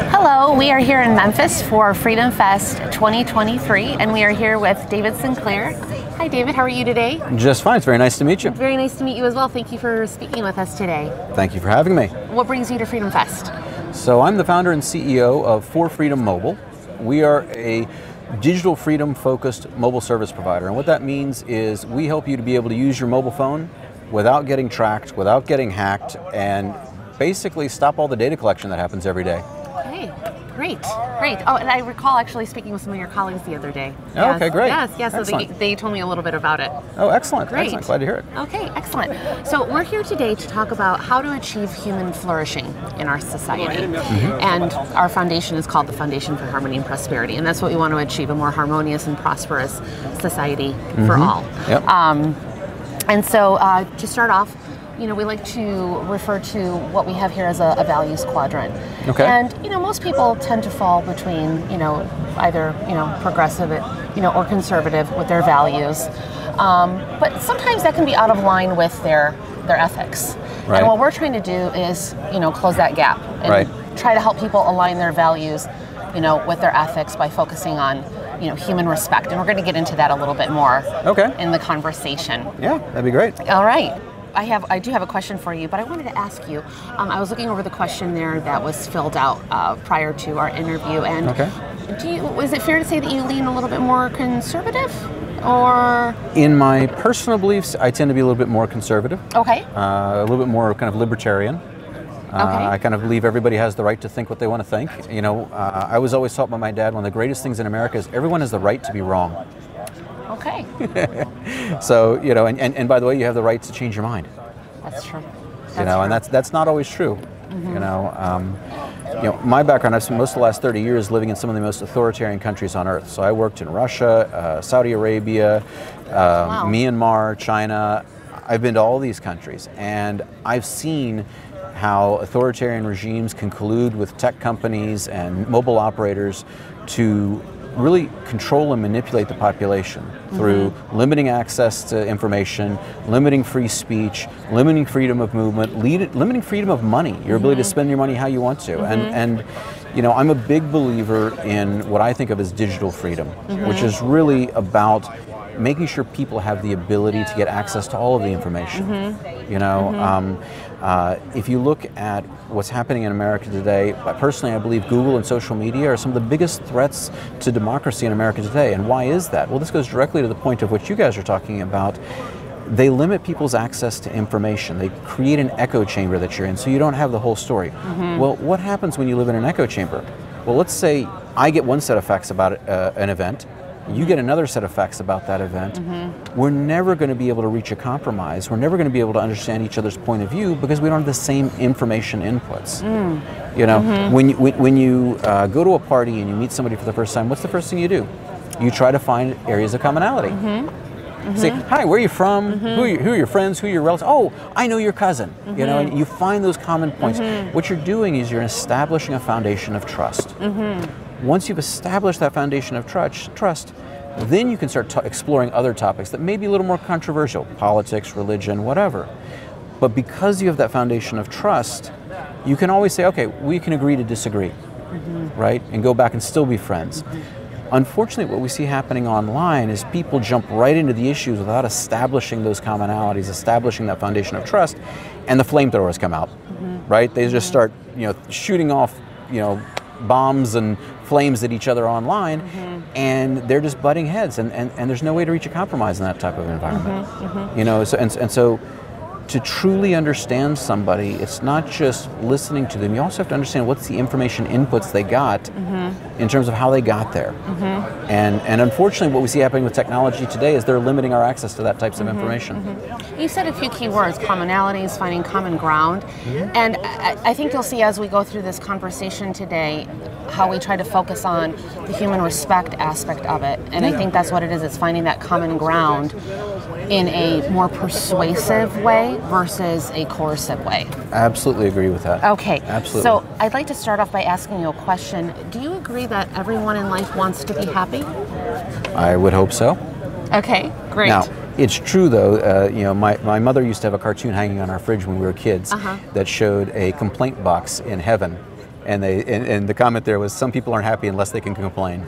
Hello, we are here in Memphis for FreedomFest 2023, and we are here with David Sinclair. Hi David, how are you today? Just fine, it's very nice to meet you. Very nice to meet you as well. Thank you for speaking with us today. Thank you for having me. What brings you to FreedomFest? So I'm the founder and CEO of For Freedom Mobile. We are a digital freedom focused mobile service provider, and what that means is we help you to be able to use your mobile phone without getting tracked, without getting hacked, and basically stop all the data collection that happens every day. Okay, great. Oh, and I recall actually speaking with some of your colleagues the other day. Oh, yes. Okay, great. Yes, so they told me a little bit about it. Oh, excellent. Great. Excellent. Glad to hear it. Okay, excellent. So we're here today to talk about how to achieve human flourishing in our society. And our foundation is called the Foundation for Harmony and Prosperity, and that's what we want to achieve, a more harmonious and prosperous society for all. Yep. And so to start off, we like to refer to what we have here as a values quadrant. Okay. And most people tend to fall between either progressive or conservative with their values, but sometimes that can be out of line with their ethics. Right. And what we're trying to do is close that gap and try to help people align their values with their ethics by focusing on human respect. And we're going to get into that a little bit more in the conversation. Yeah, that'd be great. All right. I do have a question for you, but I wanted to ask you, I was looking over the questionnaire that was filled out prior to our interview, and is it fair to say that you lean a little bit more conservative, or? In my personal beliefs, I tend to be a little bit more conservative. Okay. A little bit more kind of libertarian. I kind of believe everybody has the right to think what they want to think. I was always taught by my dad, one of the greatest things in America is everyone has the right to be wrong. Okay. So, and by the way, you have the right to change your mind. That's true. And that's not always true. My background, I've spent most of the last 30 years living in some of the most authoritarian countries on earth. So I worked in Russia, Saudi Arabia, Myanmar, China. I've been to all these countries, and I've seen how authoritarian regimes can collude with tech companies and mobile operators to really control and manipulate the population through limiting access to information, limiting free speech, limiting freedom of movement, limiting freedom of money, your ability to spend your money how you want to. And I'm a big believer in what I think of as digital freedom, which is really about making sure people have the ability to get access to all of the information. If you look at what's happening in America today, personally I believe Google and social media are some of the biggest threats to democracy in America today. And why is that? Well, this goes directly to the point of what you guys are talking about. They limit people's access to information. They create an echo chamber that you're in, so you don't have the whole story. Well, what happens when you live in an echo chamber? Well, let's say I get one set of facts about an event, you get another set of facts about that event. We're never going to be able to reach a compromise. We're never going to be able to understand each other's point of view because we don't have the same information inputs. When you go to a party and you meet somebody for the first time, what's the first thing you do? You try to find areas of commonality. Say, hi, where are you from? Who are your friends? Who are your relatives? Oh, I know your cousin. And you find those common points. What you're doing is you're establishing a foundation of trust. Once you've established that foundation of trust, then you can start exploring other topics that may be a little more controversial, politics, religion, whatever. But because you have that foundation of trust, you can always say, okay, we can agree to disagree, right? And go back and still be friends. Unfortunately, what we see happening online is people jump right into the issues without establishing those commonalities, establishing that foundation of trust, and the flamethrowers come out, right? They just start, shooting off, bombs and flames at each other online, and they're just butting heads, and there's no way to reach a compromise in that type of environment. So to truly understand somebody, it's not just listening to them, you also have to understand what's the information inputs they got in terms of how they got there. And unfortunately what we see happening with technology today is they're limiting our access to that types of information. You said a few key words, commonalities, finding common ground, and I think you'll see as we go through this conversation today how we try to focus on the human respect aspect of it, and I think that's what it is, it's finding that common ground in a more persuasive way versus a coercive way. Absolutely agree with that. Okay, absolutely. So I'd like to start off by asking you a question. Do you agree that everyone in life wants to be happy? I would hope so. Okay, great. Now, it's true though, my mother used to have a cartoon hanging on our fridge when we were kids that showed a complaint box in heaven. and the comment there was, some people aren't happy unless they can complain.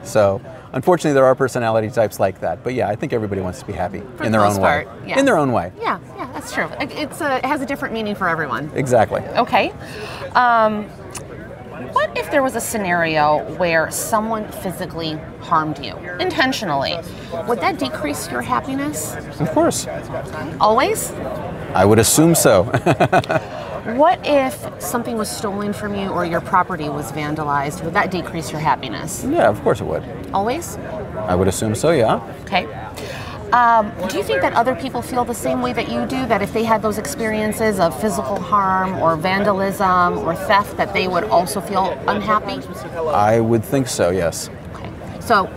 So unfortunately, there are personality types like that. But yeah, I think everybody wants to be happy in their own way. Yes. In their own way. Yeah, that's true. It has a different meaning for everyone. Exactly. Okay. What if there was a scenario where someone physically harmed you intentionally? Would that decrease your happiness? Of course. Always? I would assume so. What if something was stolen from you or your property was vandalized? Would that decrease your happiness? Yeah, of course it would. Always? I would assume so, yeah. Okay. Do you think that other people feel the same way that you do? That if they had those experiences of physical harm or vandalism or theft, that they would also feel unhappy? I would think so, yes. Okay. So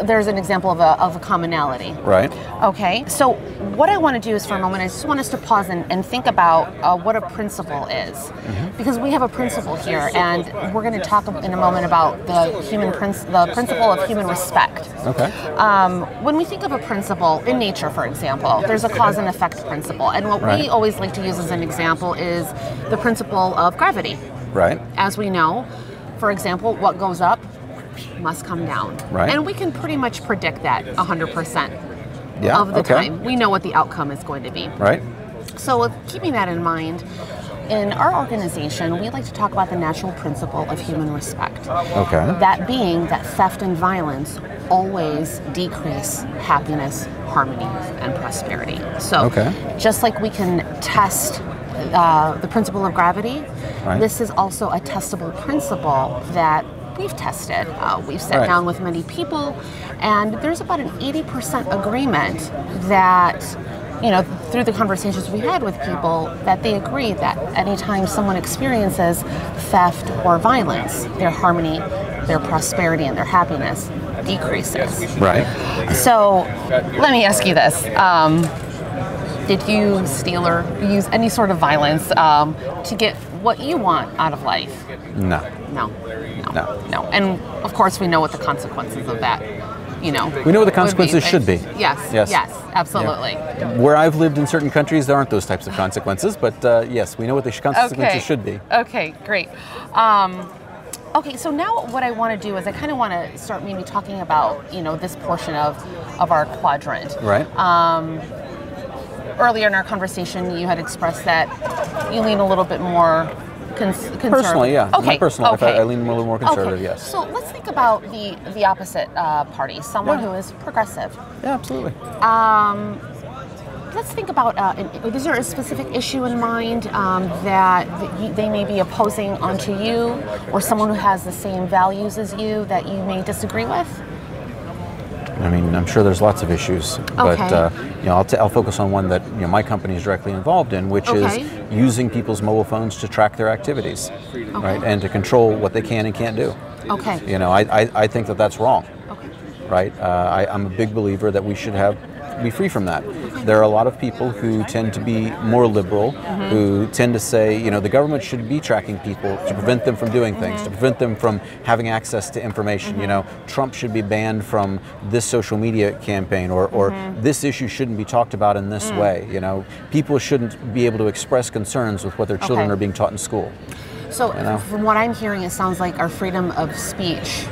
there's an example of a commonality. Right. Okay. So what I want to do is, for a moment, I just want us to pause and think about what a principle is. Because we have a principle here, and we're going to talk in a moment about the principle of human respect. Okay. When we think of a principle in nature, for example, there's a cause and effect principle. And what we always like to use as an example is the principle of gravity. Right. As we know, for example, what goes up must come down. Right. And we can pretty much predict that 100% of the time. We know what the outcome is going to be. Right. So with keeping that in mind, in our organization, we like to talk about the natural principle of human respect. Okay. That being that theft and violence always decrease happiness, harmony, and prosperity. So just like we can test the principle of gravity, this is also a testable principle that we've tested. We've sat down with many people, and there's about an 80% agreement that, through the conversations we had with people, that they agree that anytime someone experiences theft or violence, their harmony, their prosperity, and their happiness decreases. Right. So let me ask you this. Did you steal or use any sort of violence to get what you want out of life? No. And of course, we know what the consequences of that, We know what the consequences should be. Yes, absolutely. Yeah. Where I've lived in certain countries, there aren't those types of consequences, but yes, we know what the consequences should be. Okay, great. Okay, so now what I want to do is I kind of want to start maybe talking about, this portion of our quadrant. Right. Earlier in our conversation, you had expressed that you lean a little bit more conservative. Personally, yeah. Okay. My personal life, I lean a little more conservative, yes. So let's think about the opposite party, someone who is progressive. Yeah, absolutely. Let's think about, is there a specific issue in mind that they may be opposing onto you, or someone who has the same values as you that you may disagree with? I mean, I'm sure there's lots of issues, but I'll focus on one that my company is directly involved in, which is using people's mobile phones to track their activities, right, and to control what they can and can't do. Okay. I think that that's wrong. Okay. Right. I'm a big believer that we should be free from that. There are a lot of people who tend to be more liberal, who tend to say, the government should be tracking people to prevent them from doing things, to prevent them from having access to information. Trump should be banned from this social media campaign, or this issue shouldn't be talked about in this way. People shouldn't be able to express concerns with what their children are being taught in school. So from what I'm hearing, it sounds like our freedom of speech.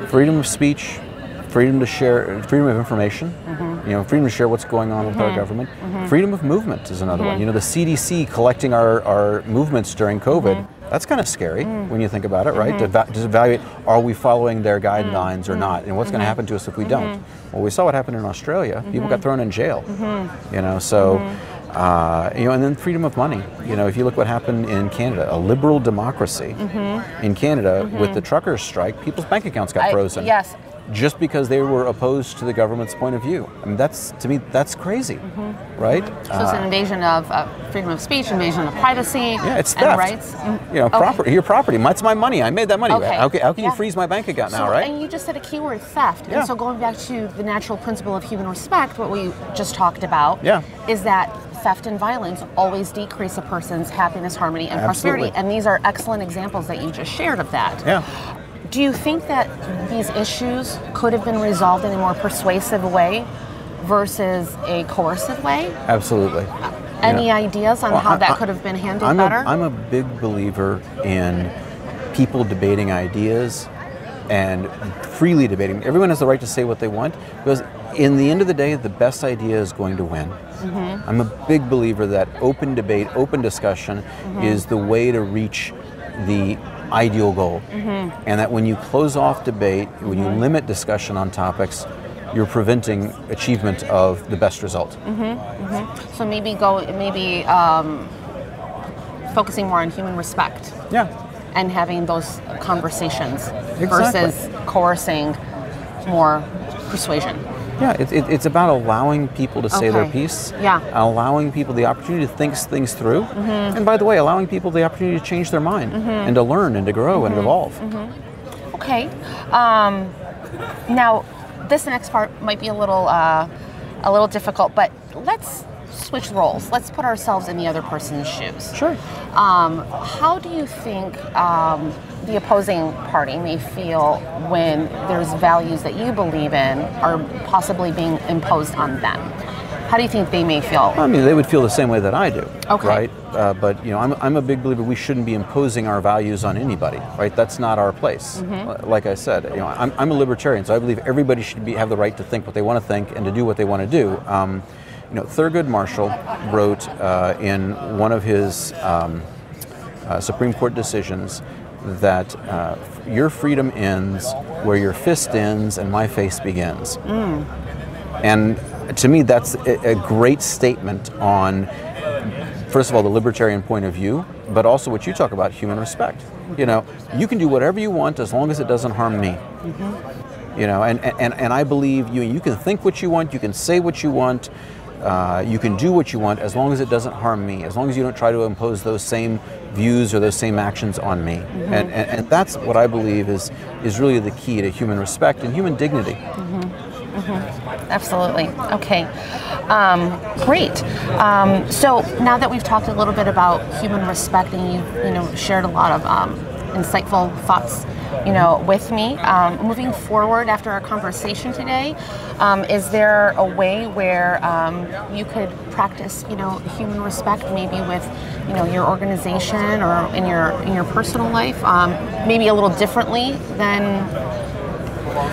Freedom of speech, freedom to share, freedom of information, freedom to share what's going on with our government. Freedom of movement is another one. The CDC collecting our movements during COVID, that's kind of scary when you think about it, right? To evaluate, are we following their guidelines or not? And what's going to happen to us if we don't? Well, we saw what happened in Australia. People got thrown in jail, and then freedom of money. If you look what happened in Canada, a liberal democracy in Canada with the truckers' strike, people's bank accounts got frozen. Yes. Just because they were opposed to the government's point of view. I mean, to me, that's crazy, right? So it's an invasion of freedom of speech, invasion of privacy, it's theft. and rights. Property, your property. That's my money. I made that money. Okay. How can you freeze my bank account now, right? And you just said a keyword, theft. And so going back to the natural principle of human respect, what we just talked about, is that theft and violence always decrease a person's happiness, harmony, and prosperity. And these are excellent examples that you just shared of that. Yeah. Do you think that these issues could have been resolved in a more persuasive way versus a coercive way? Absolutely. Any ideas on how that could have been handled better? I'm a big believer in people debating ideas and freely debating. Everyone has the right to say what they want, because in the end of the day, the best idea is going to win. I'm a big believer that open debate, open discussion is the way to reach the ideal goal. And that when you close off debate, when you limit discussion on topics, you're preventing achievement of the best result. So maybe focusing more on human respect. And having those conversations versus coercing more persuasion. Yeah, it's about allowing people to say their piece, allowing people the opportunity to think things through, and by the way, allowing people the opportunity to change their mind and to learn and to grow and evolve. Okay. Now, this next part might be a little difficult, but let's switch roles. Let's put ourselves in the other person's shoes. Sure. How do you think the opposing party may feel when there's values that you believe in are possibly being imposed on them? How do you think they may feel? I mean, they would feel the same way that I do, right? But you know, I'm a big believer we shouldn't be imposing our values on anybody, right? That's not our place. Like I said, you know, I'm a libertarian, so I believe everybody should have the right to think what they want to think and to do what they want to do. You know, Thurgood Marshall wrote in one of his Supreme Court decisions that your freedom ends where your fist ends and my face begins. And to me, that's a great statement on, first of all, the libertarian point of view, but also what you talk about, human respect. You know, you can do whatever you want as long as it doesn't harm me. You know, and I believe you can think what you want, you can say what you want, you can do what you want as long as it doesn't harm me, as long as you don't try to impose those same views or those same actions on me. And that's what I believe is really the key to human respect and human dignity. Absolutely. Okay. Great. So now that we've talked a little bit about human respect, and you've shared a lot of insightful thoughts, with me, moving forward after our conversation today, is there a way where you could practice, human respect, maybe with, your organization or in your personal life, maybe a little differently than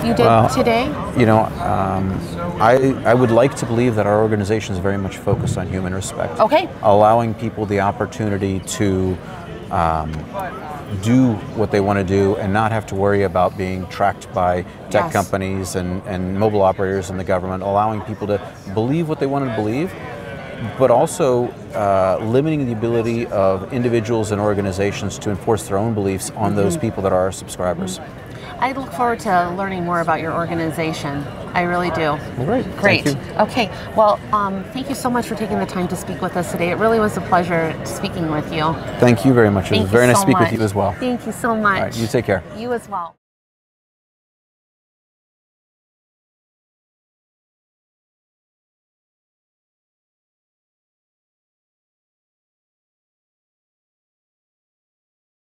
you did today? I would like to believe that our organization is very much focused on human respect. Okay. Allowing people the opportunity to do what they want to do and not have to worry about being tracked by tech companies and mobile operators and the government, allowing people to believe what they want to believe, but also limiting the ability of individuals and organizations to enforce their own beliefs on those people that are our subscribers. I look forward to learning more about your organization. I really do. Well, great. Thank you. Okay. Well, thank you so much for taking the time to speak with us today. It really was a pleasure speaking with you. Thank you very much. It was very nice to speak with you as well. Thank you so much. All right, you take care. You as well.